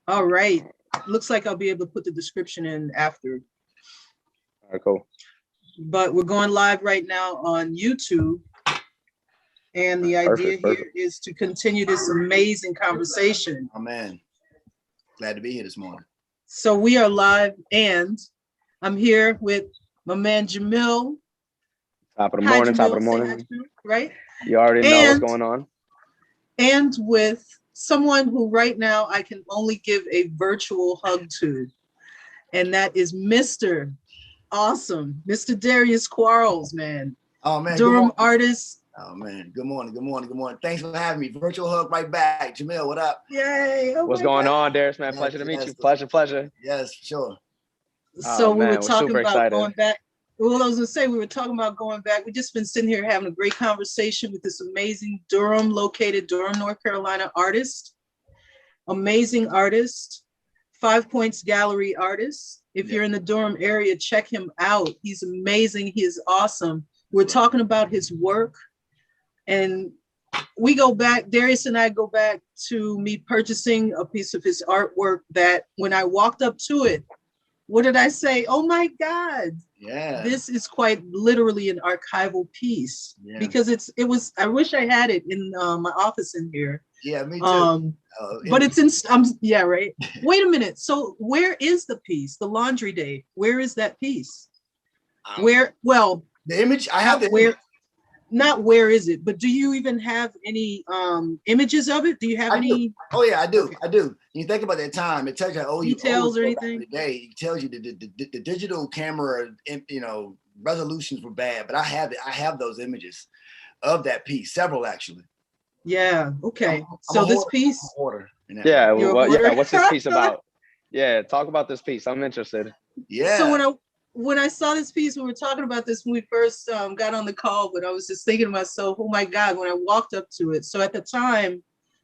All right. Looks like I'll be able to put the description in after. All right, cool. But we're going live right now on YouTube. And the idea here is to continue this amazing conversation. Oh, man. Glad to be here this morning. So we are live, and I'm here with my man Jamil. Top of the morning, Jamil. top of the morning. Right? You already know what's going on. And with someone who right now I can only give a virtual hug to, and that is Mr. Awesome, Mr. Darius Quarles, man. Oh, man. Durham artist. Oh, man. Good morning. Good morning. Good morning. Thanks for having me. Virtual hug right back. Jamil, what up? Yay. Oh, what's going on, Darius, man? Pleasure to meet you. Pleasure. Yes, sure. So we were talking about going back. Well, I was going to say, we were talking about going back. We've just been sitting here having a great conversation with this amazing Durham, North Carolina artist. Amazing artist. 5 Points Gallery artist. If you're in the Durham area, check him out. He's amazing. He is awesome. We're talking about his work. And we go back, Darius and I go back to me purchasing a piece of his artwork that when I walked up to it, what did I say? Oh my God. Yeah. This is quite literally an archival piece because it was, I wish I had it in my office in here. Yeah, me too. But it's in, yeah, right. Wait a minute. So where is the piece? The Laundry Day. Where is that piece? Well, the image, I have the image. Not where is it, but do you even have any images of it? Do you have any? Oh yeah, I do. I do. You think about that time, it tells you details or anything. It tells you the digital camera, resolutions were bad, but I have those images of that piece, several actually. Yeah. Okay. So this piece. Yeah. What's this piece about? Yeah. Talk about this piece. I'm interested. Yeah. So when I saw this piece, we were talking about this when we first got on the call, but I was just thinking to myself, oh my God, when I walked up to it. So at the time,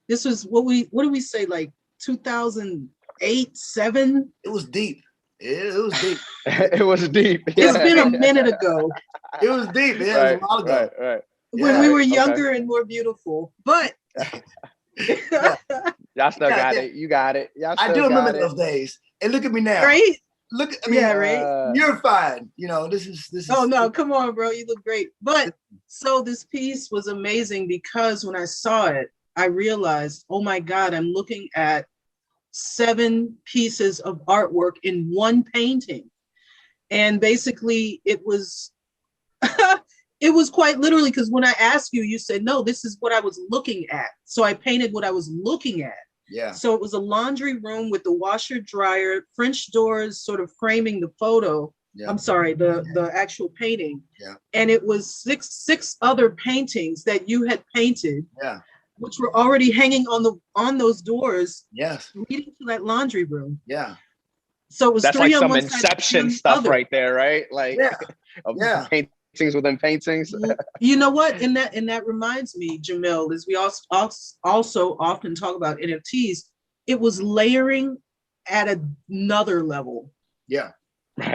this was what do we say, like 2008, 7? It was deep. It was deep. It was deep. It's been a minute ago. It was deep. Yeah, it was a while ago. Right. When we were younger and more beautiful, but. Y'all still got it. You got it. I do remember those days. And look at me now. Right? Look, I mean, right. You're fine. This is. Oh no, come on, bro. You look great. But so this piece was amazing because when I saw it, I realized, oh my God, I'm looking at 7 pieces of artwork in one painting. And basically it was, it was quite literally, because when I asked you, you said, no, this is what I was looking at. So I painted what I was looking at. Yeah. So it was a laundry room with the washer dryer, French doors sort of framing the photo. Yeah. I'm sorry, the actual painting. Yeah. And it was six other paintings that you had painted. Yeah. Which were already hanging on those doors. Yes. Leading to that laundry room. Yeah. So it was that's 3 like on some one Inception stuff right there, right? Like paintings within paintings. You know what? And that reminds me, Jamil, is we also often talk about NFTs. It was layering at another level. Yeah.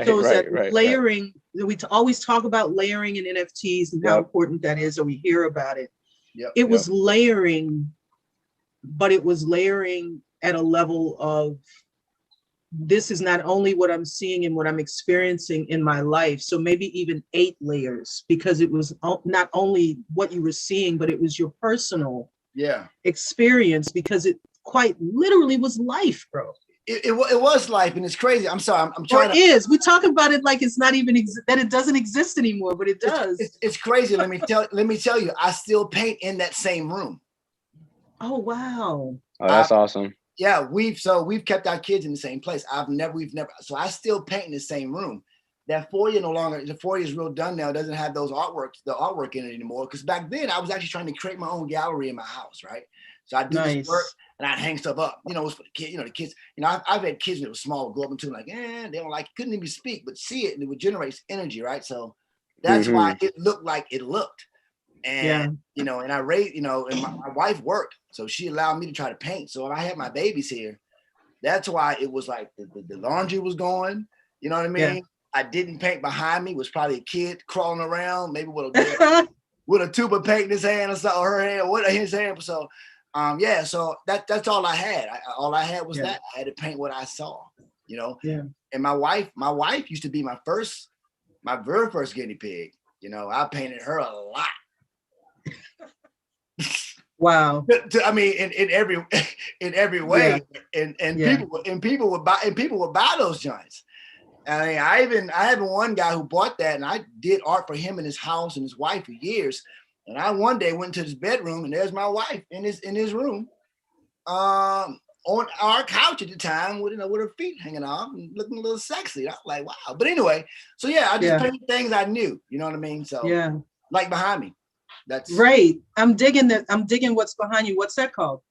So it's that layering. We always talk about layering in NFTs and how important that is, or we hear about it. It was layering, but it was layering at a level of, this is not only what I'm seeing and what I'm experiencing in my life, so maybe even 8 layers, because it was not only what you were seeing, but it was your personal experience, because it quite literally was life, bro. It was life, and it's crazy. I'm sorry, I'm trying. We talk about it like it's not even that it doesn't exist anymore, but it does. It's crazy. Let me tell you, I still paint in that same room. Oh wow! Oh, that's awesome. Yeah, we've kept our kids in the same place. We've never. So I still paint in the same room. That foyer no longer. The foyer is real done now. It doesn't have the artwork in it anymore. Because back then I was actually trying to create my own gallery in my house, right? So I do this work and I'd hang stuff up. It was for the kid. The kids. I've had kids that were small go up into like, they don't like, couldn't even speak, but see it and it would generate energy, right? So that's why it looked like it looked. And and I raised, and my wife worked, so she allowed me to try to paint. So if I had my babies here, that's why it was like the laundry was going. You know what I mean? Yeah. I didn't paint behind me. Was probably a kid crawling around, maybe with a tube of paint in his hand or something, or her hand, or his hand. So Yeah, so that's all I had. All I had was that. I had to paint what I saw, you know. Yeah. And my wife used to be my very first guinea pig. You know, I painted her a lot. Wow. I mean, in every way, and people would buy those joints. I mean, I have one guy who bought that, and I did art for him and his house and his wife for years. And I one day went to his bedroom, and there's my wife in his room, on our couch at the time with her feet hanging off and looking a little sexy. I was like, wow. But anyway, so yeah, I just painted things I knew. You know what I mean? So like behind me. That's right. I'm digging what's behind you. What's that called?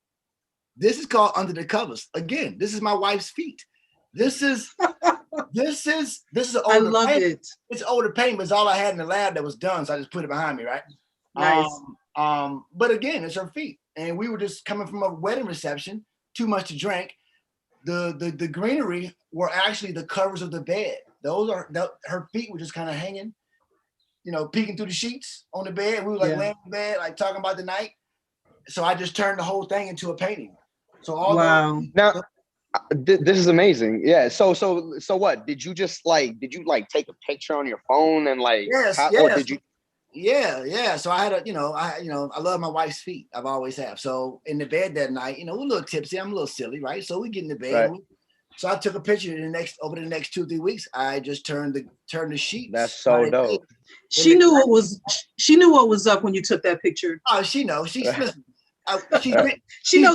This is called Under the Covers. Again, this is my wife's feet. This is older I love paint. it. It's older paint, but it's all I had in the lab that was done. So I just put it behind me, right? Nice. But again, it's her feet. And we were just coming from a wedding reception, too much to drink. The greenery were actually the covers of the bed. Her feet were just kind of hanging, you know, peeking through the sheets on the bed. We were like laying in bed, like talking about the night. So I just turned the whole thing into a painting. So all now this is amazing. Yeah. So what did you take a picture on your phone and like? Yes. Or did you? Yeah. So I had I love my wife's feet. I've always have. So in the bed that night, we're a little tipsy. I'm a little silly, right? So we get in the bed. Right. So I took a picture over the next 2-3 weeks. I just turned the sheets. That's so dope. She knew what was up when you took that picture. Oh, she knows. She knows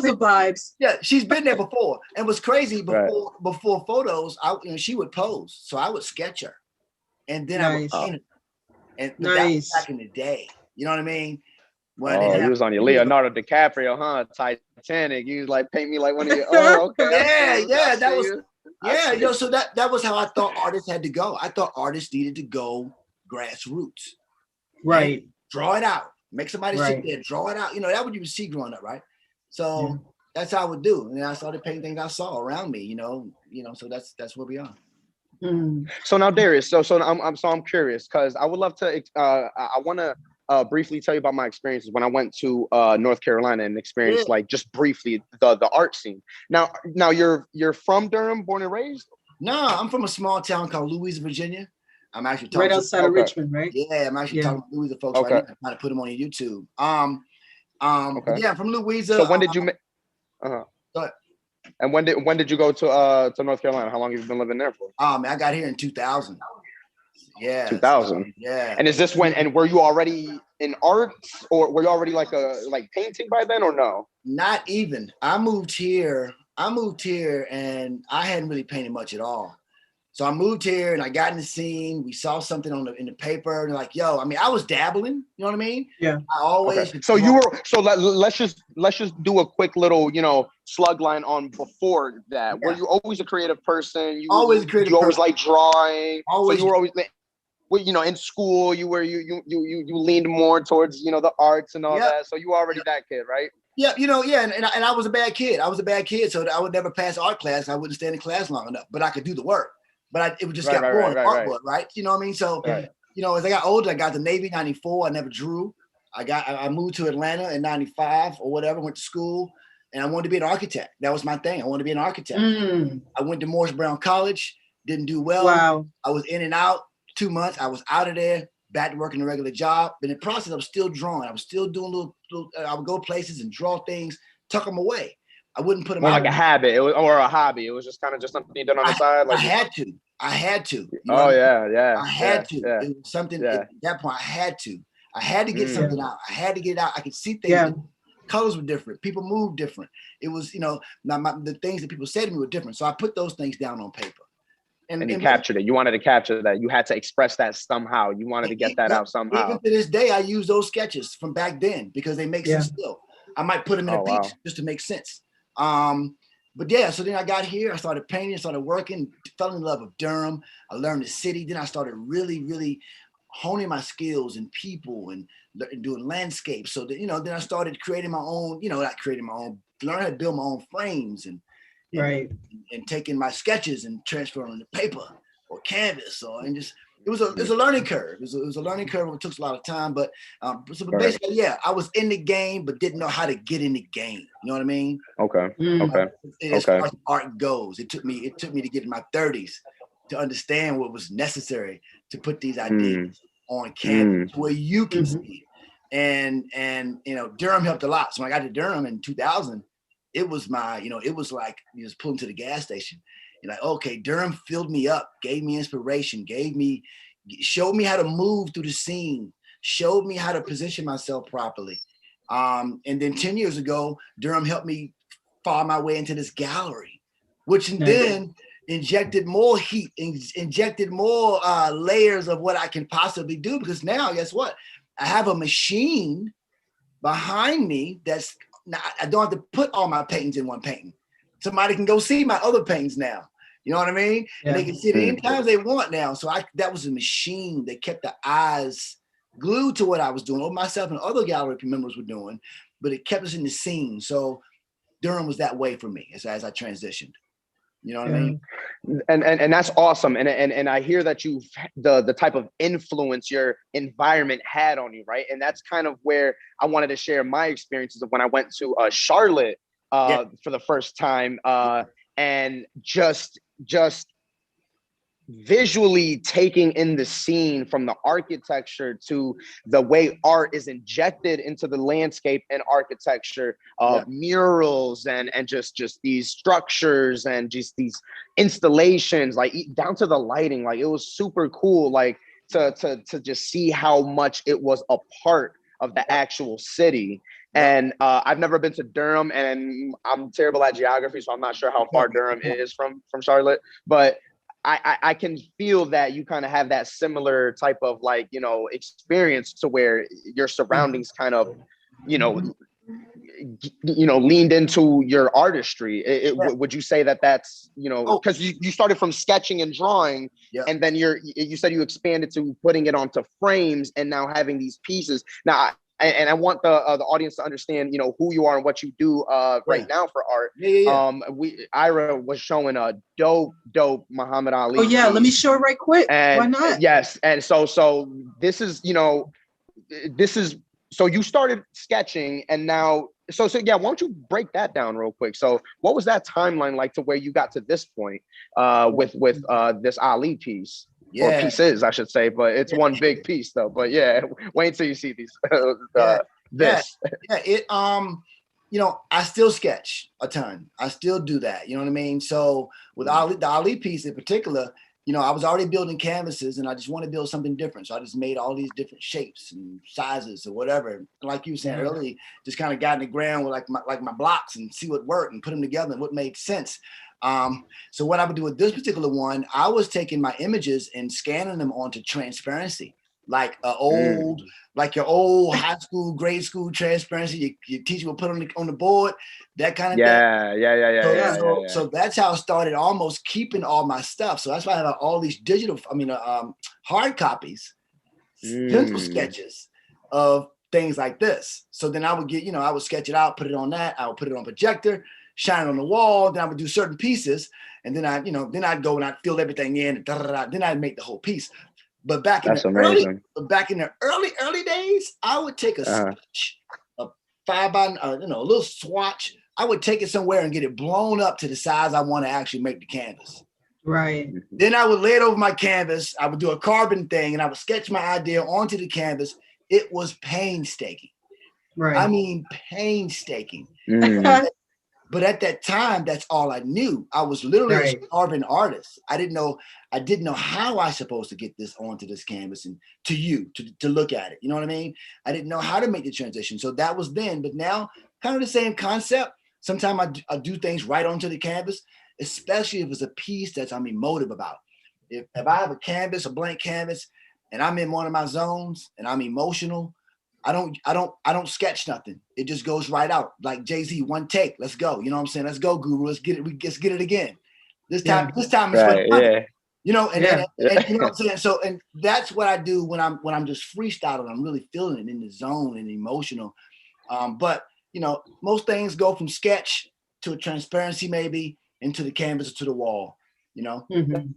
the vibes. Yeah, she's been there before. And what's crazy, before photos, she would pose. So I would sketch her, and then I would paint her. And that was back in the day. You know what I mean? When you was on your Leonardo DiCaprio, huh? Titanic. You was like, paint me like one of your. Oh, okay. Yeah. That was So that was how I thought artists had to go. I thought artists needed to go grassroots. Right. Draw it out. Make somebody sit there, draw it out. That's what you would see growing up, right? So that's how I would do. And I started painting things I saw around me. So that's where we are. So now, Darius, so I'm curious because I would love to. I want to briefly tell you about my experiences when I went to North Carolina and experienced like just briefly the art scene. Now you're from Durham, born and raised? No, I'm from a small town called Louisa, Virginia. I'm actually talking right outside of Richmond, right? Yeah, I'm actually talking to Louisa folks right now. I'm trying to put them on YouTube. Yeah, I'm from Louisa. So when did you? And when did you go to North Carolina? How long have you been living there for? Man, I got here in 2000. Yeah. 2000. Yeah. And is this when? And were you already in arts, or were you already like painting by then, or no? Not even. I moved here, and I hadn't really painted much at all. So I moved here and I got in the scene. We saw something in the paper, and like, yo, I mean, I was dabbling. You know what I mean? Yeah. I always. Okay. So you were. So let's just do a quick little, slug line on before that. Yeah. Were you always a creative person? Always a creative. You always like drawing. Always. So you were always. In school, you leaned more towards the arts and all that. So you were already that kid, right? Yeah, and I was a bad kid. So I would never pass art class. I wouldn't stay in class long enough, but I could do the work. But it would just kept going artwork, right? You know what I mean? So, as I got older, I got to Navy in 94. I never drew. I moved to Atlanta in 95 or whatever, went to school, and I wanted to be an architect. That was my thing. I wanted to be an architect. I went to Morris Brown College, didn't do well. Wow. I was in and out 2 months. I was out of there, back to working a regular job. But in the process, I was still drawing. I was still doing little I would go places and draw things, tuck them away. I wouldn't put them more out. Like a habit, or a hobby. It was just kind of just something you did on the side. Like I had to. I had to. Yeah. I had to. Yeah. It was something at that point. I had to get something out. I had to get it out. I could see things. Yeah. Colors were different. People moved different. It was, the things that people said to me were different. So I put those things down on paper. And you captured it. You wanted to capture that. You had to express that somehow. You wanted to get that out somehow. Even to this day, I use those sketches from back then because they make sense still. I might put them in a beach just to make sense. But yeah, so then I got here, I started painting, started working, fell in love with Durham. I learned the city. Then I started really, really honing my skills and people and doing landscapes. So that, then I started creating my own, not creating my own, learn how to build my own frames and taking my sketches and transferring them to paper or canvas and just it was a learning curve. It was a learning curve. It took a lot of time, but basically, yeah, I was in the game, but didn't know how to get in the game. You know what I mean? Okay. As far as art goes, it took me to get in my 30s to understand what was necessary to put these ideas on canvas where you can see it. And Durham helped a lot. So when I got to Durham in 2000, it was it was like you just pull into the gas station. You're like, okay, Durham filled me up, gave me inspiration, showed me how to move through the scene, showed me how to position myself properly. And then 10 years ago, Durham helped me fall my way into this gallery, which then injected more heat, injected more layers of what I can possibly do. Because now, guess what? I have a machine behind me I don't have to put all my paintings in one painting. Somebody can go see my other paintings now. You know what I mean? Yeah. And they can see it anytime they want now. So that was a machine that kept the eyes glued to what I was doing, or myself and other gallery members were doing, but it kept us in the scene. So Durham was that way for me as I transitioned. You know what I mean? And that's awesome. And I hear that the type of influence your environment had on you, right? And that's kind of where I wanted to share my experiences of when I went to Charlotte for the first time, and just visually taking in the scene, from the architecture to the way art is injected into the landscape and architecture of murals and just these structures and just these installations, like down to the lighting. Like, it was super cool, like to just see how much it was a part of the actual city. And I've never been to Durham, and I'm terrible at geography, so I'm not sure how far Durham is from Charlotte, but I can feel that you kind of have that similar type of experience, to where your surroundings kind of, leaned into your artistry. Would you say that that's, because you started from sketching and drawing, and then you said you expanded to putting it onto frames and now having these pieces. Now, and I want the audience to understand, who you are and what you do right now for art. Ira was showing a dope Muhammad Ali. Oh yeah, let me show it right quick. And why not? Yes, and so this is, so you started sketching, and now so yeah. Why don't you break that down real quick? So what was that timeline like to where you got to this point with this Ali piece? Or pieces, I should say, but it's one big piece though. But wait until you see these. I still sketch a ton. I still do that. You know what I mean? So with the Ali piece in particular, I was already building canvases, and I just want to build something different. So I just made all these different shapes and sizes or whatever. And like you were saying earlier, just kind of got in the ground with my blocks and see what worked and put them together and what made sense. So what I would do with this particular one, I was taking my images and scanning them onto transparency, like your old high school, grade school transparency. Your teacher would put on the board, that kind of thing. So that's how I started, almost keeping all my stuff. So that's why I have all these hard copies, pencil sketches of things like this. So then I would get, I would sketch it out, put it on that. I would put it on projector, shine it on the wall. Then I would do certain pieces, and then I'd go and I'd fill everything in. Then I'd make the whole piece. But back in the early days, I would take a sketch, a 5x, a little swatch. I would take it somewhere and get it blown up to the size I want to actually make the canvas. Right. Then I would lay it over my canvas. I would do a carbon thing, and I would sketch my idea onto the canvas. It was painstaking. Right. I mean, painstaking. But at that time, that's all I knew. I was literally a starving artist. I didn't know how I was supposed to get this onto this canvas and to look at it. You know what I mean? I didn't know how to make the transition. So that was then. But now, kind of the same concept. Sometimes I do things right onto the canvas, especially if it's a piece that I'm emotive about. If I have a blank canvas, and I'm in one of my zones and I'm emotional, I don't sketch nothing. It just goes right out. Like Jay-Z, one take. Let's go. You know what I'm saying? Let's go, Guru. Let's get it. Let's get it again. This time it's for the money. And you know what I'm saying? So, and that's what I do when I'm just freestyling. I'm really feeling it in the zone and emotional. But most things go from sketch to a transparency, maybe into the canvas or to the wall. you know.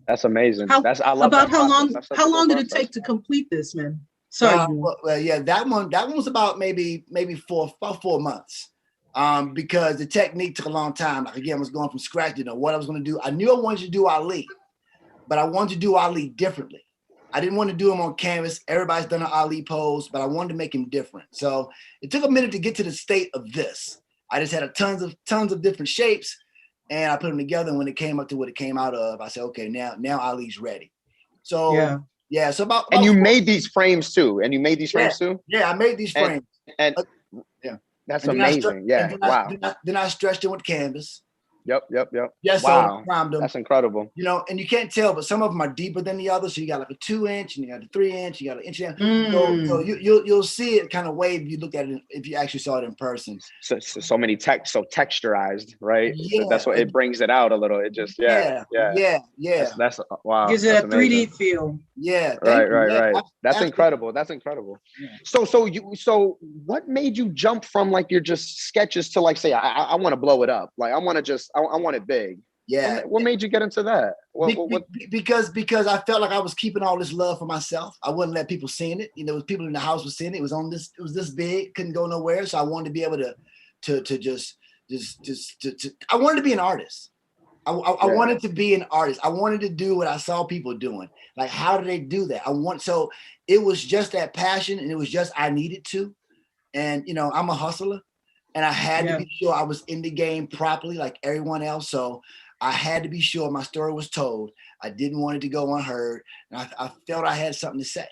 That's amazing. How long did it take to complete this, man? Sorry. Well, yeah, that one was about maybe 4 months. Because the technique took a long time. Like again, I was going from scratch, what I was going to do. I knew I wanted to do Ali, but I wanted to do Ali differently. I didn't want to do him on canvas. Everybody's done an Ali pose, but I wanted to make him different. So it took a minute to get to the state of this. I just had tons of different shapes, and I put them together. And when it came up to what it came out of, I said, okay, now Ali's ready. So yeah. So about and you made these frames too. Yeah, I made these frames. And yeah, that's amazing. Wow. Then I stretched it with canvas. Yep. Yeah, wow. So primed them. That's incredible. And you can't tell, but some of them are deeper than the others. So you got like a 2-inch, and you got a 3-inch, you got an inch. So you'll see it kind of wave if you look at it, if you actually saw it in person. So many texturized, right? Yeah. So that's what it brings it out a little. It just yeah. That's wow. Gives it a 3D feel. Yeah. Right. That's incredible. Yeah. So what made you jump from like your just sketches to like say I want to blow it up? Like I want it big. Yeah. What made you get into that? Because I felt like I was keeping all this love for myself. I wouldn't let people see it. There was people in the house was seeing it. It was this big, couldn't go nowhere. So I wanted to be able to just I wanted to be an artist. I wanted to be an artist. I wanted to do what I saw people doing. Like, how do they do that? So it was just that passion, and it was just I needed to. And I'm a hustler. And I had to be sure I was in the game properly like everyone else. So I had to be sure my story was told. I didn't want it to go unheard. And I felt I had something to say.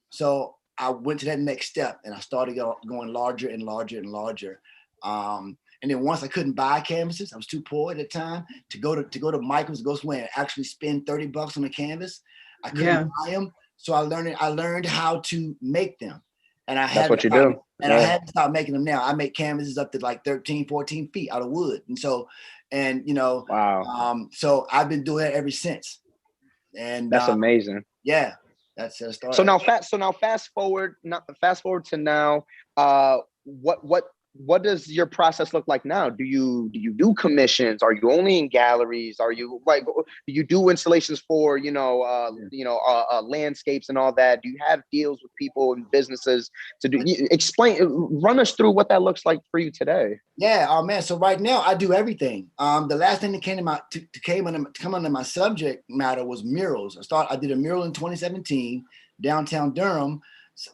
So I went to that next step, and I started going larger and larger and larger. And then once I couldn't buy canvases, I was too poor at the time to go to Michael's, go somewhere and actually spend $30 on a canvas. I couldn't buy them. So I learned how to make them. And that's what you do. And I had to start making them now. I make canvases up to like 13, 14 feet out of wood. And so, wow. So I've been doing that ever since. And that's amazing. Yeah. That's the story. So now fast forward to now, what does your process look like now? Do you do commissions? Are you only in galleries? Are you like, do you do installations for landscapes and all that? Do you have deals with people and businesses to do? Run us through what that looks like for you today. Yeah, oh man. So right now I do everything. The last thing that come under my subject matter was murals. I did a mural in 2017 downtown Durham.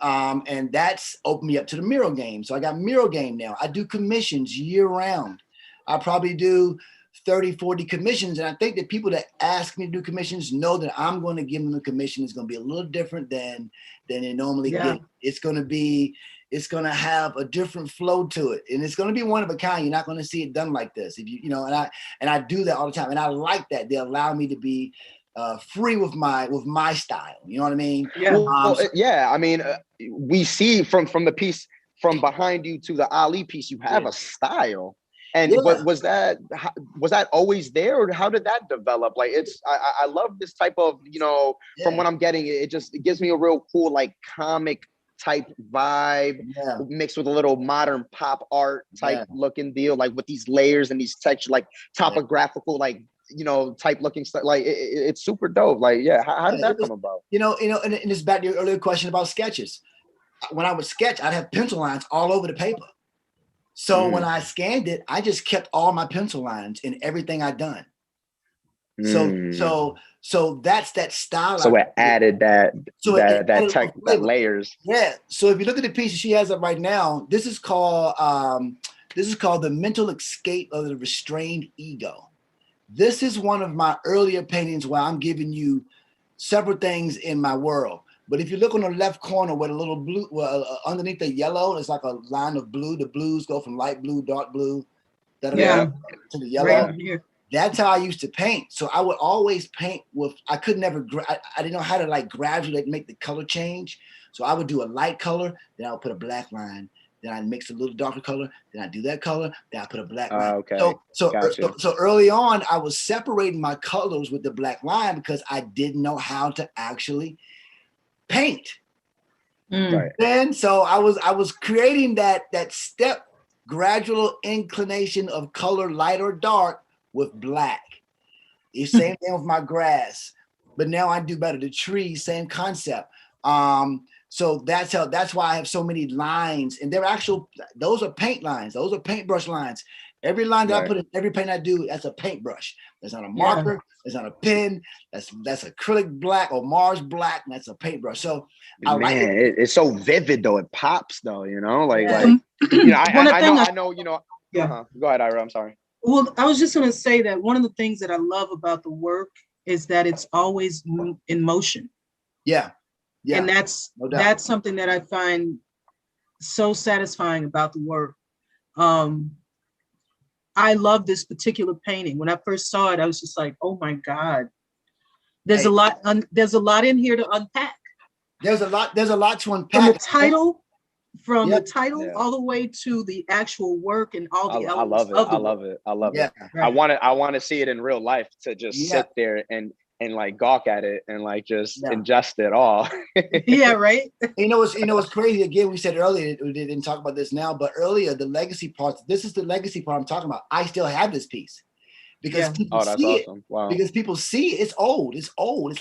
And that's opened me up to the mural game. So I got mural game now. I do commissions year round. I probably do 30, 40 commissions. And I think that people that ask me to do commissions know that I'm going to give them a commission. It's going to be a little different than they normally get. It's going to have a different flow to it. And it's going to be one of a kind. You're not going to see it done like this. And I do that all the time. And I like that. They allow me to be free with my style. You know what I mean? Yeah. I mean, we see from the piece from behind you to the Ali piece, you have a style. And was that always there, or how did that develop? Like, I love this type of, from what I'm getting, it gives me a real cool, like, comic type vibe mixed with a little modern pop art type looking deal, like with these layers and these textures, like topographical, like, type looking stuff. Like it's super dope. Like, how did that come about? And it's back to your earlier question about sketches. When I would sketch, I'd have pencil lines all over the paper. So when I scanned it, I just kept all my pencil lines in everything I'd done. So that's that style. So it added that layers. Yeah. So if you look at the piece she has up right now, this is called The Mental Escape of the Restrained Ego. This is one of my earlier paintings where I'm giving you several things in my world. But if you look on the left corner where the little blue, underneath the yellow, it's like a line of blue. The blues go from light blue, dark blue, to the yellow. Right. That's how I used to paint. So I would always paint I didn't know how to like gradually make the color change. So I would do a light color, then I would put a black line. Then I mix a little darker color. Then I do that color. Then I put a black line. Okay. So early on, I was separating my colors with the black line because I didn't know how to actually paint. Right. Then so I was creating that step gradual inclination of color, light or dark, with black. It's same thing with my grass, but now I do better. The trees, same concept. So that's why I have so many lines, and those are paint lines. Those are paintbrush lines. Every line that I put in every paint I do, that's a paintbrush. That's not a marker. That's not a pen. That's acrylic black or Mars black. And that's a paintbrush. So it's so vivid though. It pops though, you know, I know, you know. Go ahead, Ira. I'm sorry. Well, I was just going to say that one of the things that I love about the work is that it's always in motion. Yeah. Yeah. And that's something that I find so satisfying about the work. I love this particular painting. When I first saw it, I was just like, oh my God. There's a lot in here to unpack. There's a lot to unpack. From the title all the way to the actual work and all the elements. I love it. Right. I want to see it in real life, to just sit there and like gawk at it and like just ingest it all. Yeah, right. You know what's crazy? Again, we said earlier, we didn't talk about this now, but earlier the legacy part. This is the legacy part I'm talking about. I still have this piece because people see it. Wow. Because people see it. It's old. It's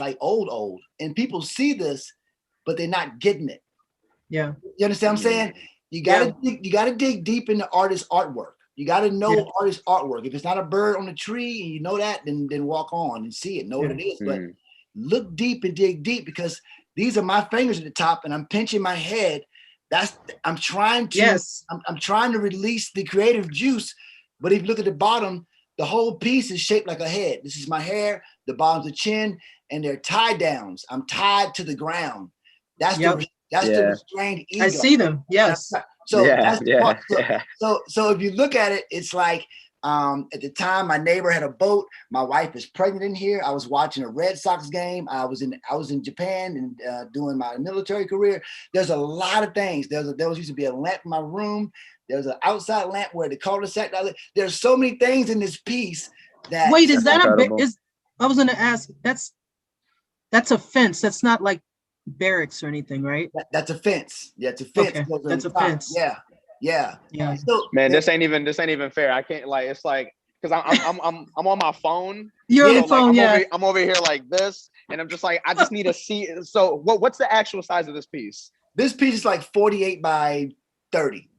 like old, and people see this, but they're not getting it. Yeah. You understand what I'm saying? You gotta dig deep into artist artwork. You gotta know artist artwork. If it's not a bird on a tree and you know that, then walk on and see it, know what it is. But look deep and dig deep, because these are my fingers at the top and I'm pinching my head. I'm trying to release the creative juice. But if you look at the bottom, the whole piece is shaped like a head. This is my hair, the bottom's the chin, and they're tie downs. I'm tied to the ground. That's the restrained ego. I see them. Yes. So if you look at it, it's like at the time my neighbor had a boat. My wife is pregnant in here. I was watching a Red Sox game. I was in Japan and doing my military career. There's a lot of things. There used to be a lamp in my room. There's an outside lamp where the cul-de-sac. There's so many things in this piece that. Wait, is that I was going to ask. That's a fence. That's not like barracks or anything, right? That's a fence. Yeah, it's a fence. Okay. That's a fence. Yeah. So, man, this ain't even fair. I can't, like, it's like, because I'm on my phone. You're on the phone. I'm over here like this, and I'm just like, I just need to see. So what's the actual size of this piece? This piece is like 48 by 30.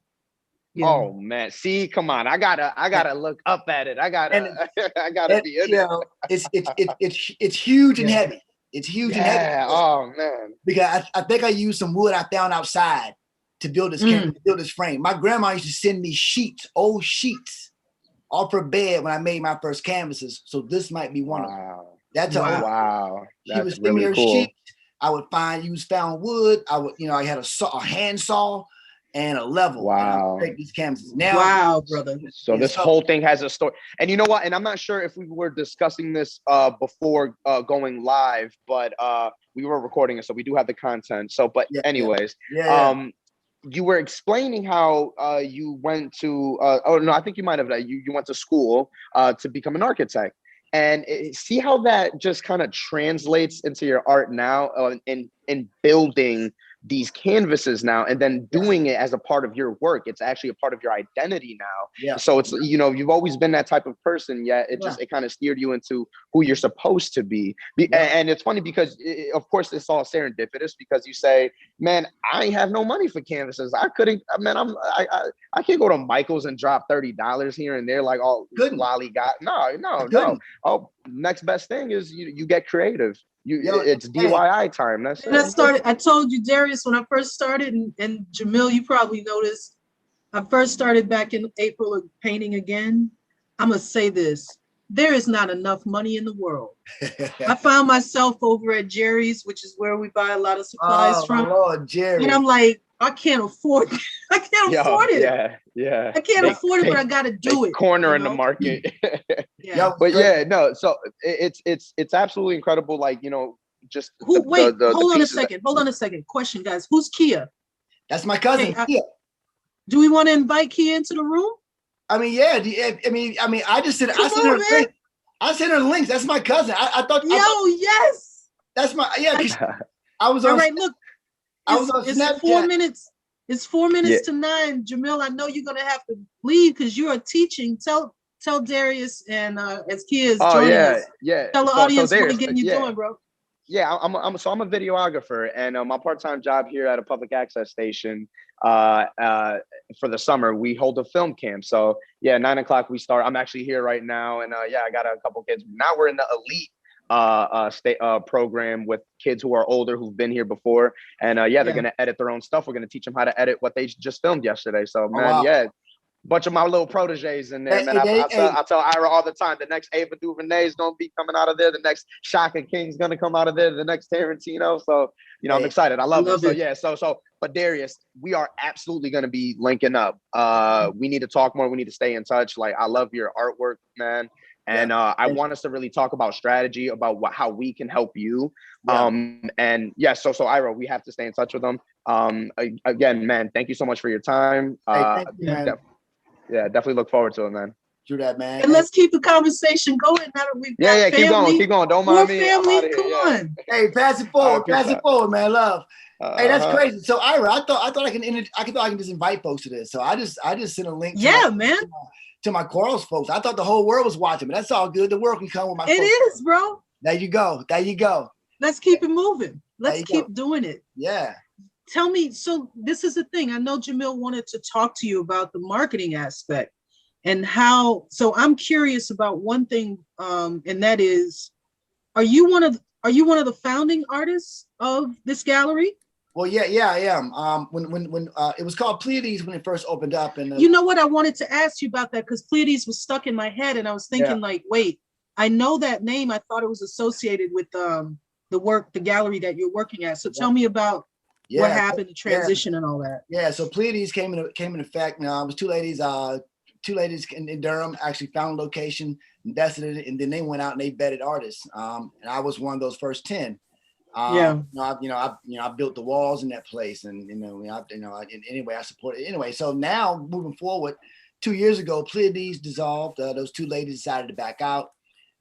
Yeah. Oh man, see, come on, I gotta look up at it. I gotta be in it. It's huge and heavy. It's huge and heavy. Oh man. Because I think I used some wood I found outside to build this frame. My grandma used to send me old sheets, off her bed when I made my first canvases. So this might be one of them. That's she would send me her sheets. I would use found wood. I had a hand saw and a level. Wow. Take these canvases now. Wow, brother. So this whole thing has a story. And you know what? And I'm not sure if we were discussing this before going live, but we were recording it, so we do have the content. So, but anyways, you were explaining how you went to. I think you might have. You went to school to become an architect, and see how that just kind of translates into your art now, in building these canvases now, and then doing it as a part of your work. It's actually a part of your identity now. Yeah. So it's, you've always been that type of person, yet it kind of steered you into who you're supposed to be. And it's funny because of course it's all serendipitous, because you say, man, I have no money for canvases. I can't go to Michael's and drop $30 here and there like all lolly got. No. Oh, next best thing is you get creative. It's DIY time. That's it. I told you, Darius, when I first started, and Jamil, you probably noticed, I first started back in April of painting again. I'm going to say this. There is not enough money in the world. I found myself over at Jerry's, which is where we buy a lot of supplies from. Lord, Jerry. And I'm like, I can't afford it. I can't afford it. Yeah. I can't afford it, but I got to do it. Corner in the market. So it's absolutely incredible. Like, just hold on a second. Question, guys. Who's Kia? That's my cousin. Kia. Do we want to invite Kia into the room? I mean, I just said I sent her links. That's my cousin. I thought. Yes. That's my I was on. All right, look. I was on Snapchat. 4 minutes. It's 4 minutes to 9. Jamil, I know you're gonna have to leave because you are teaching. tell Darius and as Kia is joining us. Yeah. Tell the audience what again you doing, bro. Yeah, I'm a videographer, and my part-time job here at a public access station. For the summer, we hold a film camp. So yeah, 9 o'clock we start. I'm actually here right now, and I got a couple kids. Now we're in the elite state program with kids who are older who've been here before, and they're gonna edit their own stuff. We're gonna teach them how to edit what they just filmed yesterday. So man, bunch of my little proteges in there, man. I tell Ira all the time, the next Ava DuVernay is gonna be coming out of there. The next Shaka King's gonna come out of there. The next Tarantino. So, I'm excited. I love it. So but Darius, we are absolutely gonna be linking up. We need to talk more. We need to stay in touch. Like, I love your artwork, man. And I want us to really talk about strategy, about how we can help you. So Ira, we have to stay in touch with them. Again, man, thank you so much for your time. Thank you, man. Definitely look forward to it, man. Do that, man. And let's keep the conversation going now that we've got family. keep going. Don't mind me. Family, come on. Hey, pass it forward, man. Love. Hey, that's crazy. So Ira, I thought I can just invite folks to this. So I just sent a link. To my Quarles folks. I thought the whole world was watching, but that's all good. The world can come with my folks. It is, bro. There you go. Let's keep it moving. Let's keep doing it. Yeah. Tell me, so this is the thing. I know Jamil wanted to talk to you about the marketing aspect and how, so I'm curious about one thing, and that is, are you one of the founding artists of this gallery? Well, yeah, I am. When it was called Pleiades when it first opened up, and you know what, I wanted to ask you about that because Pleiades was stuck in my head, and I was thinking like, wait, I know that name. I thought it was associated with the gallery that you're working at. So tell me about what happened, the transition, and all that. Yeah, so Pleiades came in effect. Now it was two ladies in Durham actually found a location, invested in it, and then they went out and they vetted artists. And I was one of those first 10. I built the walls in that place, and anyway, I support it. Anyway, so now moving forward, 2 years ago, Pleiades dissolved. Those two ladies decided to back out.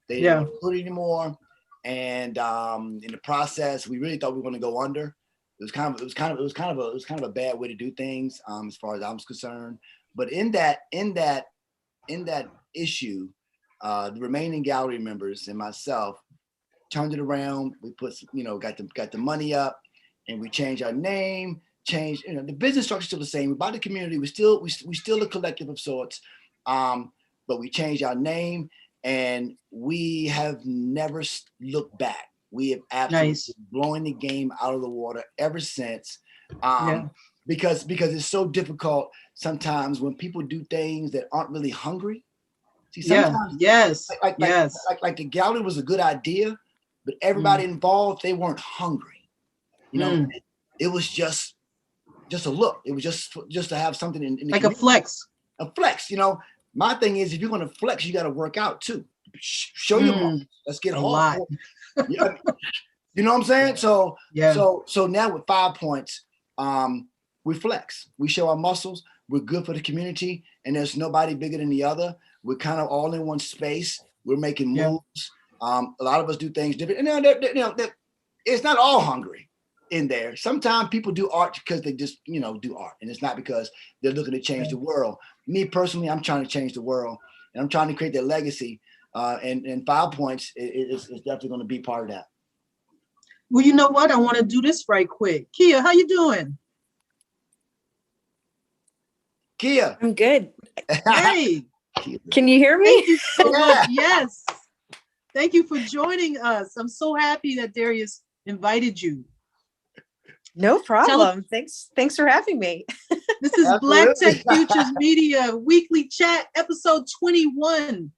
They didn't put it anymore, and in the process, we really thought we were going to go under. It was kind of a bad way to do things, as far as I was concerned. But in that issue, the remaining gallery members and myself turned it around. We put, got the money up, and we changed our name. Changed, the business structure is still the same. About the community, we still a collective of sorts, but we changed our name, and we have never looked back. We have absolutely blown the game out of the water ever since, because it's so difficult sometimes when people do things that aren't really hungry. See, sometimes, like the gallery was a good idea, but everybody involved, they weren't hungry. It was just a look. It was just to have something in the like community. A flex. My thing is, if you're going to flex, you got to work out too. Show your muscles. Let's get hard. You know what I'm saying? So now with 5 points, we flex. We show our muscles. We're good for the community, and there's nobody bigger than the other. We're kind of all in one space. We're making moves. A lot of us do things different. And it's not all hungry in there. Sometimes people do art because they just, do art, and it's not because they're looking to change the world. Me personally, I'm trying to change the world, and I'm trying to create that legacy. And 5 points is definitely going to be part of that. Well, you know what? I want to do this right quick. Kia, how you doing? Kia. I'm good. Hey. Can you hear me? Thank you so much. Yes. Thank you for joining us. I'm so happy that Darius invited you. No problem. Thanks for having me. This is Black Tech Futures Media Weekly Chat, episode 21.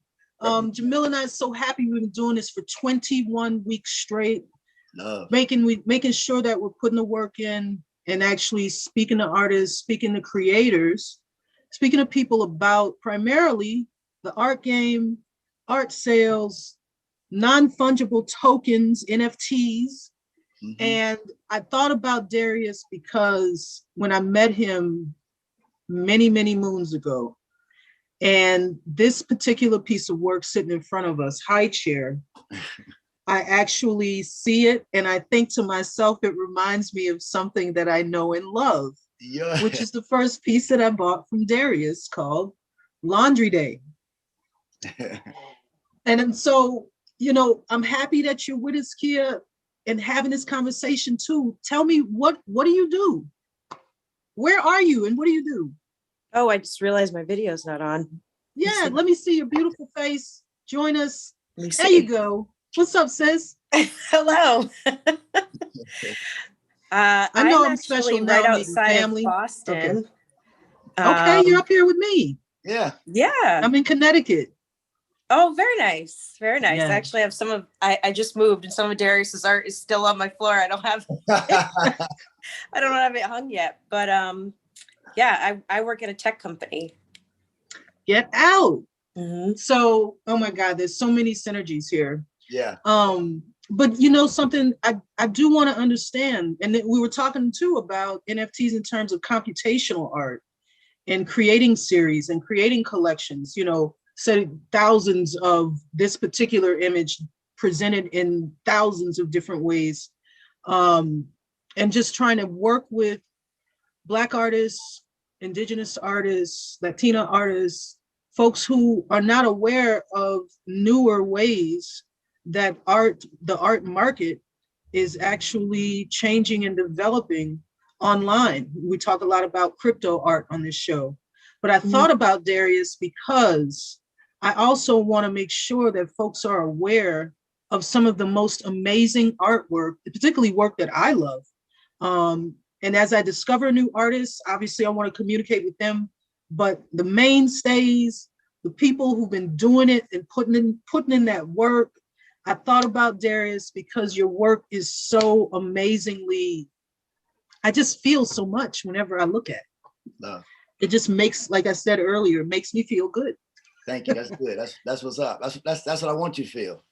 Jamil and I are so happy we've been doing this for 21 weeks straight. Making sure that we're putting the work in and actually speaking to artists, speaking to creators, speaking to people about primarily the art game, art sales, non-fungible tokens, NFTs. And I thought about Darius because when I met him many, many moons ago, and this particular piece of work sitting in front of us, High Chair, I actually see it and I think to myself, it reminds me of something that I know and love, which is the first piece that I bought from Darius called Laundry Day. And so, you know, I'm happy that you're with us, Kia, and having this conversation too. Tell me, what do you do? Where are you and what do you do? Oh, I just realized my video's not on. Yeah, let me see your beautiful face. Join us. There you go. What's up, sis? Hello. I know I'm actually special right now, outside family. of Boston. Okay, you're up here with me. Yeah. I'm in Connecticut. Oh, very nice. Very nice. Yeah. I actually have I just moved and some of Darius's art is still on my floor. I don't have it hung yet. But yeah, I work at a tech company. Get out. Mm-hmm. So, oh my God, there's so many synergies here. Yeah. But you know something, I do want to understand, and we were talking too about NFTs in terms of computational art and creating series and creating collections, you know, so thousands of this particular image presented in thousands of different ways. And just trying to work with Black artists, Indigenous artists, Latina artists, folks who are not aware of newer ways that the art market is actually changing and developing online. We talk a lot about crypto art on this show, but I thought about Darius because I also want to make sure that folks are aware of some of the most amazing artwork, particularly work that I love. And as I discover new artists, obviously I want to communicate with them, but the mainstays, the people who've been doing it and putting in that work, I thought about Darius because your work is so amazingly, I just feel so much whenever I look at it. No. It just makes, like I said earlier, it makes me feel good. Thank you. That's good. That's what's up. That's what I want you to feel.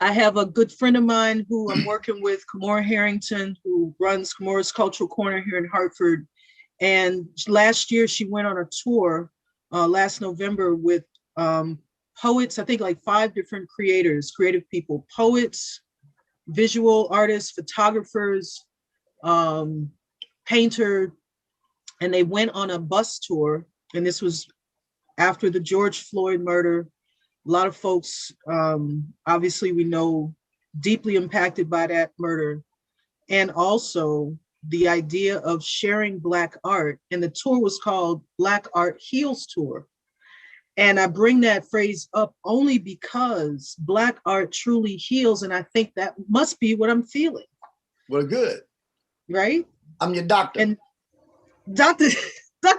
I have a good friend of mine who I'm working with, Kamora Harrington, who runs Kamora's Cultural Corner here in Hartford. And last year she went on a tour last November with poets, I think like 5 different creative people, poets, visual artists, photographers, painter, and they went on a bus tour. And this was after the George Floyd murder. A lot of folks, obviously we know, deeply impacted by that murder. And also the idea of sharing Black art. And the tour was called Black Art Heals Tour. And I bring that phrase up only because Black art truly heals. And I think that must be what I'm feeling. Well, good. Right? I'm your doctor. And Dr.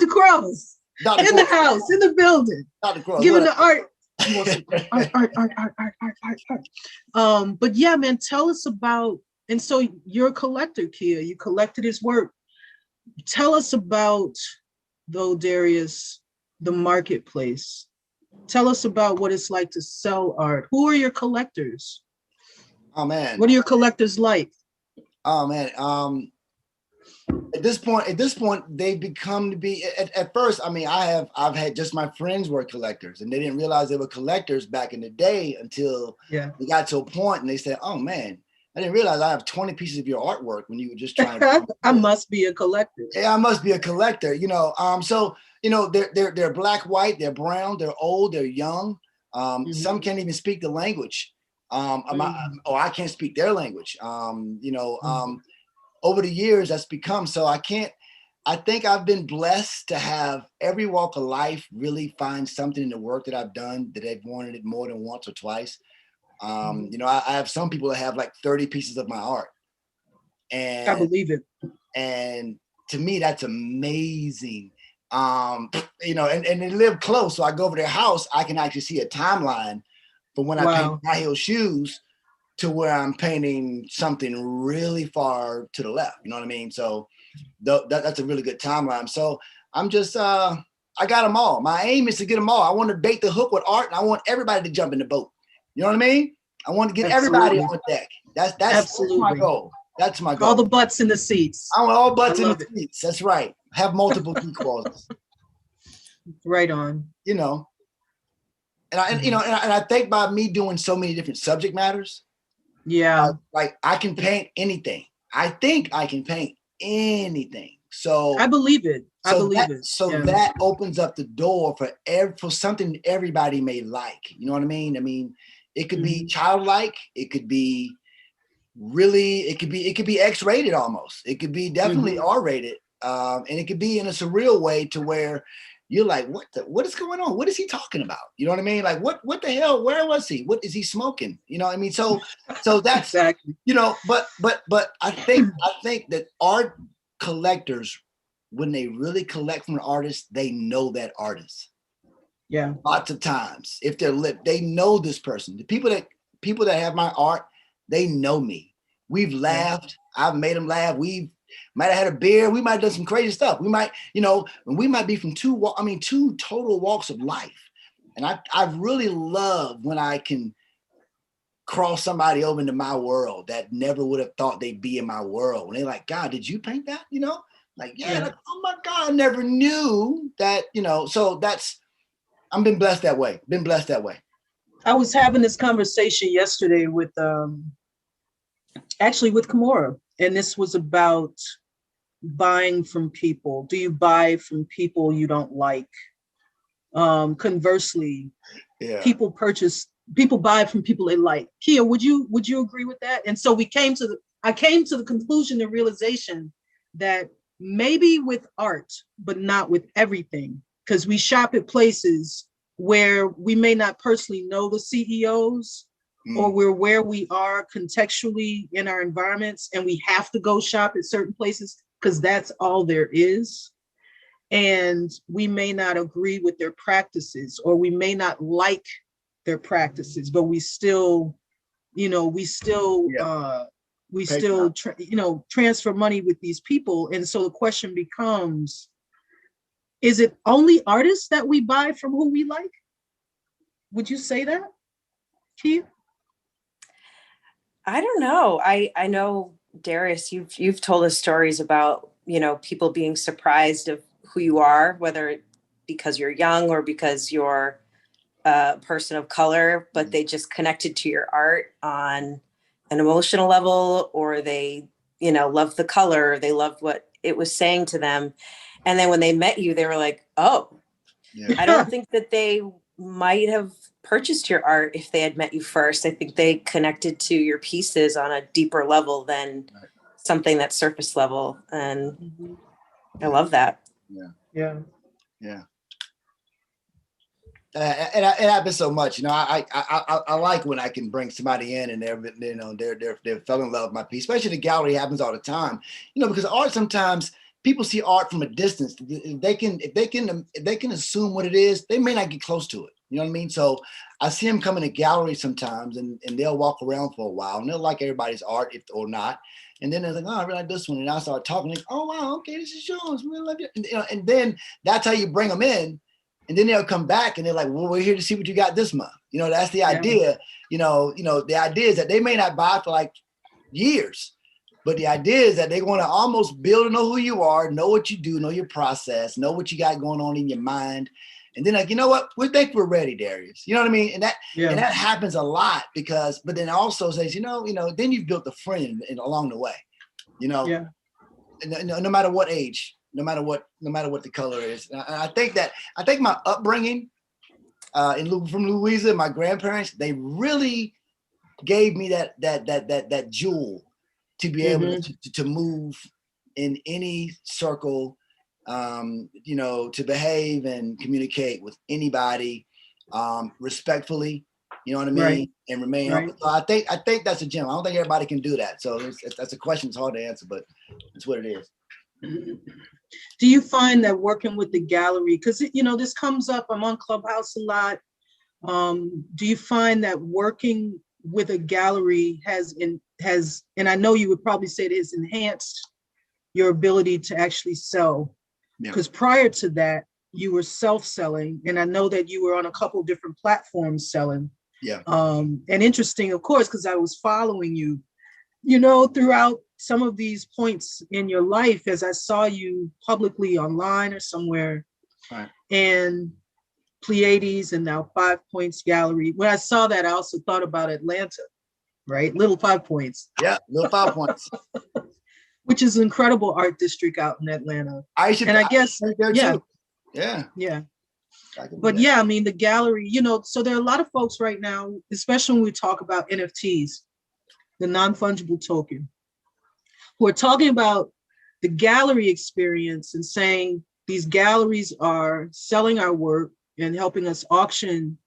Crows in the house, in the building, Dr. Crows, giving the art. Art. But yeah, man, tell us about, and so you're a collector, Kia, you collected his work. Tell us about, though, Darius, the marketplace. Tell us about what it's like to sell art. Who are your collectors? Oh man. What are your collectors like? Oh man. At this point, they become to be. At first, I mean, I've had just my friends were collectors, and they didn't realize they were collectors back in the day until we got to a point, and they said, "Oh man, I didn't realize I have 20 pieces of your artwork when you were just trying to." I must be a collector. Yeah, I must be a collector. You know, so you know, they're black, white, they're brown, they're old, they're young. Some can't even speak the language. I can't speak their language. Over the years, that's become so. I think I've been blessed to have every walk of life really find something in the work that I've done that they've wanted it more than once or twice. I have some people that have like 30 pieces of my art. And I believe it. And to me, that's amazing. And they live close. So I go over their house, I can actually see a timeline from when I paint high heel shoes to where I'm painting something really far to the left. You know what I mean? So that's a really good timeline. So I'm just, I got them all. My aim is to get them all. I want to bait the hook with art, and I want everybody to jump in the boat. You know what I mean? I want to get everybody on deck. That's my goal. That's my goal. All the butts in the seats. I want all butts in the seats. That's right. Have multiple key clauses. Right on. You know, and I think by me doing so many different subject matters, like I can paint anything. I think I can paint anything. So I believe it. I believe it. So that opens up the door for something everybody may like. You know what I mean? I mean, it could be childlike. It could be really. It could be X-rated almost. It could be definitely R-rated, and it could be in a surreal way to where you're like, what is going on? What is he talking about? You know what I mean? Like, what the hell? Where was he? What is he smoking? You know what I mean? So that's exactly. you know. But I think that art collectors, when they really collect from an artist, they know that artist. Yeah. Lots of times, if they know this person. The people that have my art, they know me. We've laughed. I've made them laugh. We might have had a beer. We might have done some crazy stuff. We might, we might be from two total walks of life. And I really love when I can cross somebody over into my world that never would have thought they'd be in my world. When they're like, God, did you paint that? Like, like, oh my God, I never knew that, so I've been blessed that way. I was having this conversation yesterday with Kimura, and this was about buying from people. Do you buy from people you don't like? Conversely, people buy from people they like. Kia, would you agree with that? And so I came to the conclusion and realization that maybe with art, but not with everything, because we shop at places where we may not personally know the CEOs, or we're where we are contextually in our environments, and we have to go shop at certain places because that's all there is. And we may not agree with their practices, or we may not like their practices, but we still transfer money with these people. And so the question becomes, is it only artists that we buy from who we like? Would you say that, Kia? I don't know. I know, Darius, you've told us stories about, people being surprised of who you are, whether because you're young or because you're a person of color, but they just connected to your art on an emotional level, or they, loved the color, they loved what it was saying to them. And then when they met you, they were like, oh, I don't think that they might have purchased your art if they had met you first. I think they connected to your pieces on a deeper level than something that's surface level. And I love that. Yeah. And it happens so much, I like when I can bring somebody in and they fell in love with my piece, especially the gallery happens all the time, because art, sometimes people see art from a distance. If they can assume what it is, they may not get close to it. You know what I mean? So I see them come in a gallery sometimes and they'll walk around for a while and they'll like everybody's art or not. And then they're like, oh, I really like this one. And I start talking, like, oh, wow, okay, this is yours. We really love you. And then that's how you bring them in. And then they'll come back and they're like, well, we're here to see what you got this month. That's the idea. The idea is that they may not buy for like years, but the idea is that they want to almost build to know who you are, know what you do, know your process, know what you got going on in your mind. And then like, you know what? We think we're ready, Darius. You know what I mean? And that happens a lot but then also says, then you've built a friend along the way, no matter what age, no matter what the color is. And I think my upbringing from Louisiana, my grandparents, they really gave me that jewel to be able to move in any circle, to behave and communicate with anybody respectfully, you know what I mean? Right. And remain open. So I think that's a gem. I don't think everybody can do that. So that's a question that's hard to answer, but it's what it is. Do you find that working with the gallery, because this comes up, I'm on Clubhouse a lot. Do you find that working with a gallery has, and I know you would probably say it has enhanced your ability to actually sell? Because prior to that, you were self-selling, and I know that you were on a couple of different platforms selling. And interesting, of course, because I was following you, throughout some of these points in your life, as I saw you publicly online or somewhere, and Pleiades and now 5 Points Gallery. When I saw that, I also thought about Atlanta, right? Little 5 Points. Yeah, Little 5 Points. which is an incredible art district out in Atlanta. I guess there yeah, too. Yeah. But yeah, I mean, the gallery, so there are a lot of folks right now, especially when we talk about NFTs, the non-fungible token, who are talking about the gallery experience and saying these galleries are selling our work and helping us auction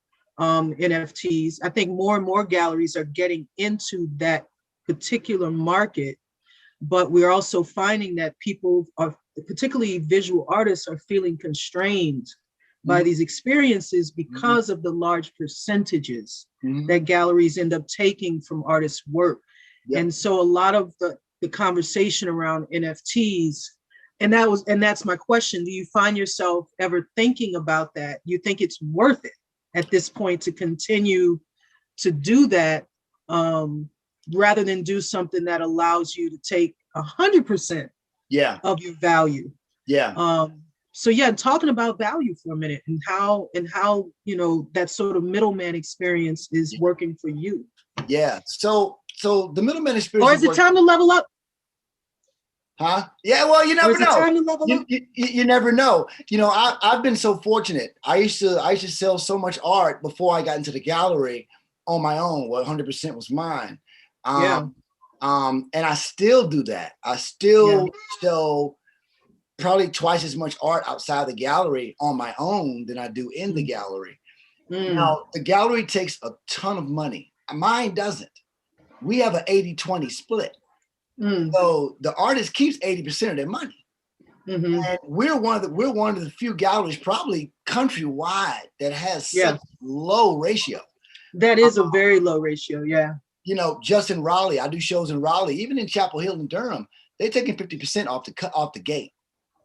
NFTs. I think more and more galleries are getting into that particular market, but we're also finding that people are, particularly visual artists, are feeling constrained by these experiences because of the large percentages that galleries end up taking from artists' work. Yep. And so a lot of the conversation around NFTs, and that's my question. Do you find yourself ever thinking about that? You think it's worth it at this point to continue to do that, rather than do something that allows you to take 100% of your value? So yeah, talking about value for a minute and how that sort of middleman experience is working for you. Yeah. So the middleman experience. Or is it time to level up? Huh? Yeah. Well, you never know. Time to level up? You never know. I've been so fortunate. I used to sell so much art before I got into the gallery on my own. Well, 100% was mine. And I still do that. I still sell probably twice as much art outside the gallery on my own than I do in the gallery. Now, the gallery takes a ton of money. Mine doesn't. We have an 80-20 split. So the artist keeps 80% of their money. And we're one of the few galleries probably countrywide that has such low ratio. That is a very low ratio, yeah. Just in Raleigh, I do shows in Raleigh, even in Chapel Hill and Durham, they're taking 50% off the gate.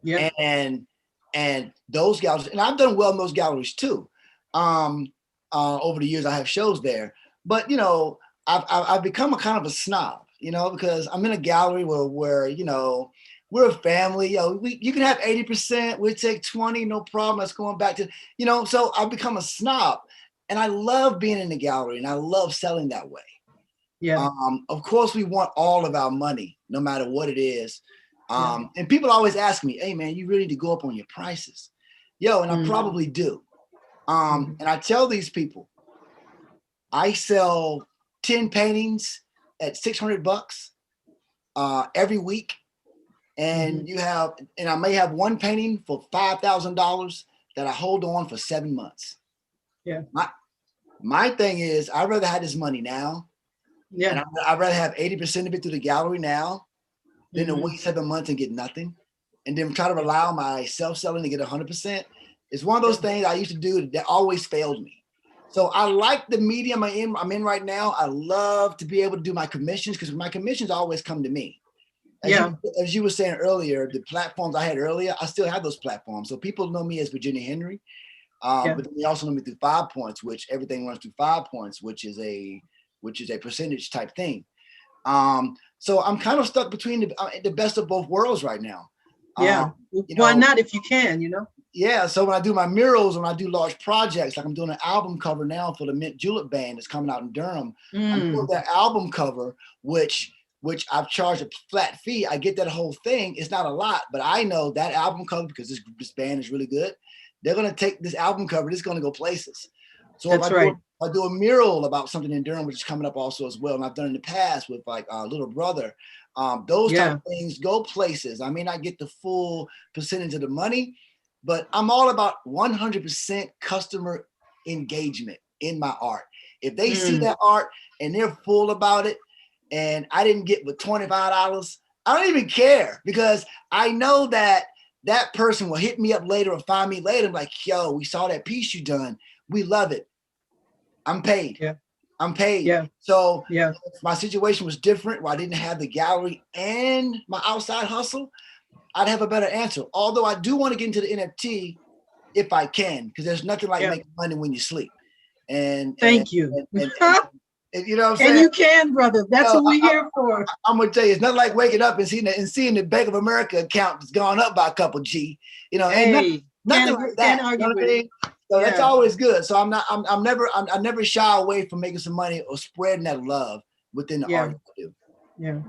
Yeah. And those galleries, and I've done well in those galleries too. Over the years I have shows there. But I've become a kind of a snob, because I'm in a gallery where we're a family. You can have 80%, we'll take 20, no problem. That's going back to, so I've become a snob. And I love being in the gallery and I love selling that way. Yeah. Of course, we want all of our money, no matter what it is. And people always ask me, hey man, you really need to go up on your prices. And I probably do. And I tell these people, I sell 10 paintings at $600 every week. And I may have one painting for $5,000 that I hold on for 7 months. Yeah. My thing is, I'd rather have this money now. Yeah. And I'd rather have 80% of it through the gallery now than to wait 7 months and get nothing. And then try to rely on my self-selling to get 100%. It's one of those things I used to do that always failed me. So I like the medium I'm in right now. I love to be able to do my commissions because my commissions always come to me. As you were saying earlier, the platforms I had earlier, I still have those platforms. So people know me as Virginia Henry. But they also know me through 5 points, which everything runs through 5 points, which is a percentage type thing. So I'm kind of stuck between the best of both worlds right now. Why not if you can, Yeah. So when I do my murals, when I do large projects, like I'm doing an album cover now for the Mint Julep Band that's coming out in Durham. I'm doing that album cover, which I've charged a flat fee. I get that whole thing. It's not a lot, but I know that album cover, because this band is really good, they're going to take this album cover. It's going to go places. So if I do a mural about something in Durham, which is coming up also as well, and I've done in the past with like Little Brother, those type of things go places. I may not get the full percentage of the money, but I'm all about 100% customer engagement in my art. If they see that art and they're full about it, and I didn't get but $25, I don't even care, because I know that person will hit me up later or find me later. I'm like, yo, we saw that piece you done. We love it. I'm paid. Yeah. I'm paid. Yeah. So if my situation was different, where I didn't have the gallery and my outside hustle, I'd have a better answer. Although I do want to get into the NFT if I can, because there's nothing like making money when you sleep. And thank you. And you know what I'm saying? And you can, brother. That's what we're here for. I'm gonna tell you, it's not like waking up and seeing the Bank of America account has gone up by a couple G. Nothing like that. You know what I mean? So that's always good. So I never shy away from making some money or spreading that love within the art I do. Yeah.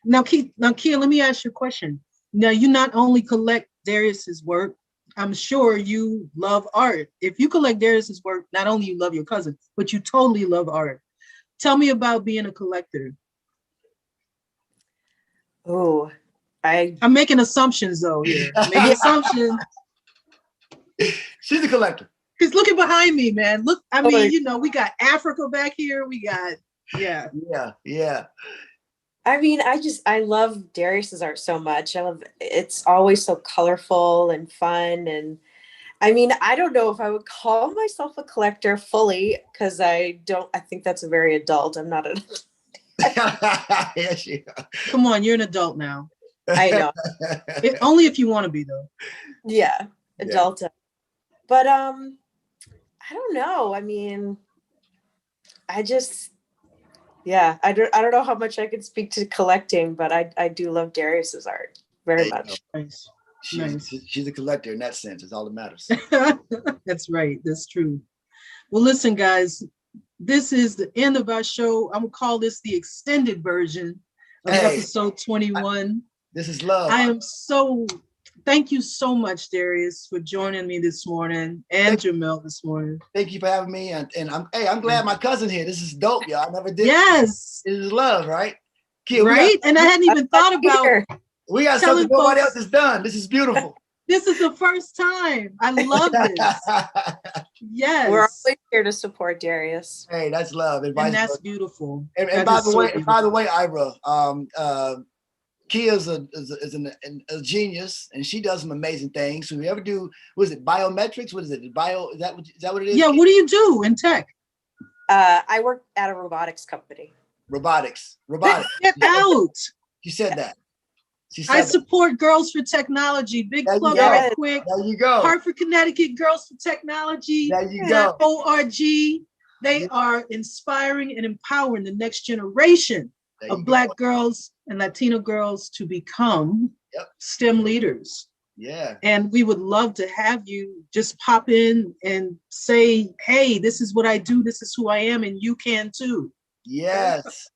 Now, Kia, let me ask you a question. Now, you not only collect Darius's work, I'm sure you love art. If you collect Darius's work, not only you love your cousin, but you totally love art. Tell me about being a collector. Oh, I'm making assumptions though here. Making assumptions. She's a collector. Because looking behind me, man. Look, I mean, you know, we got Africa back here. We got, Yeah. I mean, I love Darius's art so much. It's always so colorful and fun. And I mean, I don't know if I would call myself a collector fully, because I think that's a very adult. I'm not an Come on, you're an adult now. I know. Only if you want to be though. Yeah, adult. Yeah. But I don't know. I mean, I don't know how much I can speak to collecting, but I do love Darius's art very much. Nice. She's a collector in that sense. It's all that matters. That's right. That's true. Well, listen, guys, this is the end of our show. I'm gonna call this the extended version of episode 21. This is love. Thank you so much, Darius, for joining me this morning, and Jamel this morning. Thank you for having me. And I'm glad my cousin here. This is dope, y'all. I never did. Yes. This is love, right? Kid, right? And I hadn't even thought about. We got something nobody else has done. This is beautiful. This is the first time. I love this. Yes. We're always here to support Darius. Hey, that's love. And that's beautiful. And by the way, Ira, Kia's a genius, and she does some amazing things. So we ever do, what is it, biometrics? What is it? Is that what it is? Yeah, what do you do in tech? I work at a robotics company. Robotics. Get out. She said that. I support Girls for Technology. Big plug right quick. There you go. Hartford, Connecticut, Girls for Technology. There you go. .org. They are inspiring and empowering the next generation of Black girls and Latino girls to become STEM leaders. Yeah. And we would love to have you just pop in and say, hey, this is what I do. This is who I am. And you can too. Yes.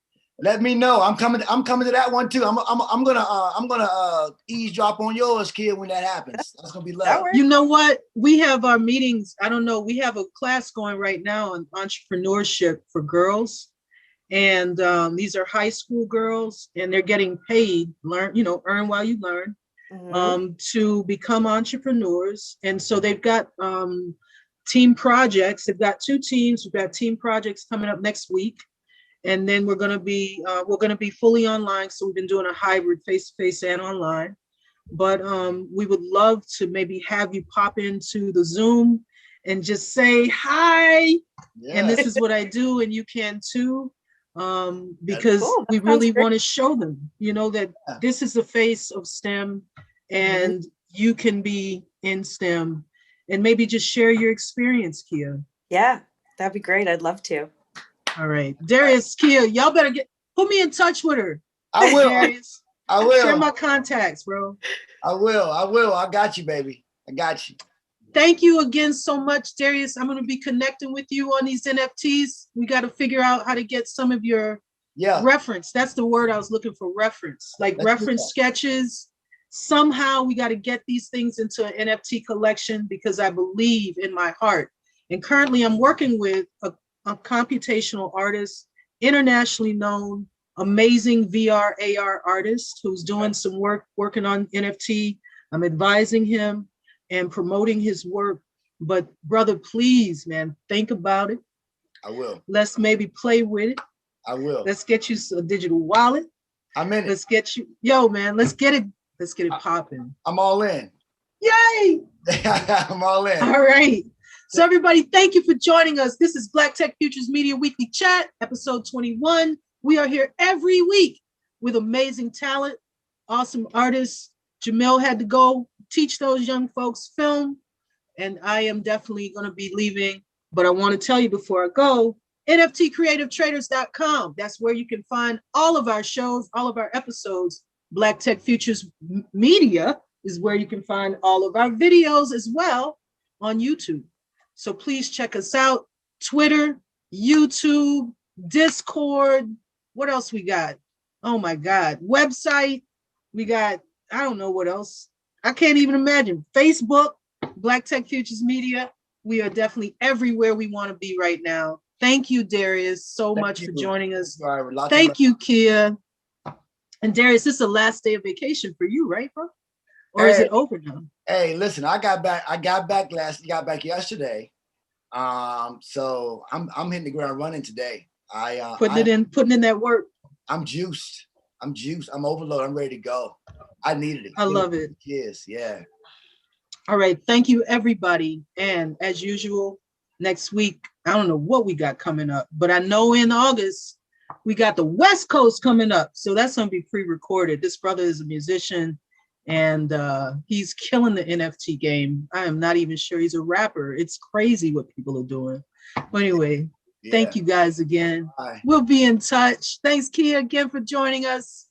Let me know. I'm coming to that one too. I'm gonna eavesdrop on yours, kid, when that happens. That's gonna be love. You know what? We have our meetings. I don't know. We have a class going right now on entrepreneurship for girls. And these are high school girls, and they're getting paid, earn while you learn, to become entrepreneurs. And so they've got team projects. They've got 2 teams. We've got team projects coming up next week. And then we're going to be fully online. So we've been doing a hybrid face-to-face and online. But we would love to maybe have you pop into the Zoom and just say hi. Yeah. And this is what I do, and you can too. Because we really want to show them, that this is the face of STEM, and you can be in STEM, and maybe just share your experience, Kia. Yeah, that'd be great. I'd love to. All right, Darius, Kia, y'all better put me in touch with her. I will. Darius, I will. Share my contacts, bro. I will. I got you, baby. I got you. Thank you again so much, Darius. I'm going to be connecting with you on these NFTs. We got to figure out how to get some of your reference. That's the word I was looking for, reference. Like reference sketches. Somehow we got to get these things into an NFT collection, because I believe in my heart. And currently I'm working with a computational artist, internationally known, amazing VR, AR artist who's doing some working on NFT. I'm advising him and promoting his work. But brother, please, man, think about it. I will. Let's maybe play with it. I will. Let's get you a digital wallet. I'm in it. Let's get you, man, let's get it popping. I'm all in. Yay! I'm all in. All right. So everybody, thank you for joining us. This is Black Tech Futures Media Weekly Chat, episode 21. We are here every week with amazing talent, awesome artists. Jamel had to go teach those young folks film, and I am definitely going to be leaving. But I want to tell you before I go, NFTcreativetraders.com. That's where you can find all of our shows, all of our episodes. Black Tech Futures Media is where you can find all of our videos as well on YouTube. So please check us out. Twitter, YouTube, Discord. What else we got? Oh my God. Website. We got, I don't know what else. I can't even imagine. Facebook, Black Tech Futures Media. We are definitely everywhere we want to be right now. Thank you, Darius, so much for joining us. Thank you, Kia. And Darius, this is the last day of vacation for you, right, bro? Or is it over now? Hey, listen, I got back yesterday. So I'm hitting the ground running today. Putting in that work. I'm juiced. I'm overloaded. I'm ready to go. I needed it. I love it. Yes, yeah. All right. Thank you, everybody. And as usual, next week, I don't know what we got coming up, but I know in August, we got the West Coast coming up. So that's going to be pre-recorded. This brother is a musician and he's killing the NFT game. I am not even sure he's a rapper. It's crazy what people are doing. But anyway, thank you guys again. Bye. We'll be in touch. Thanks, Kia, again for joining us.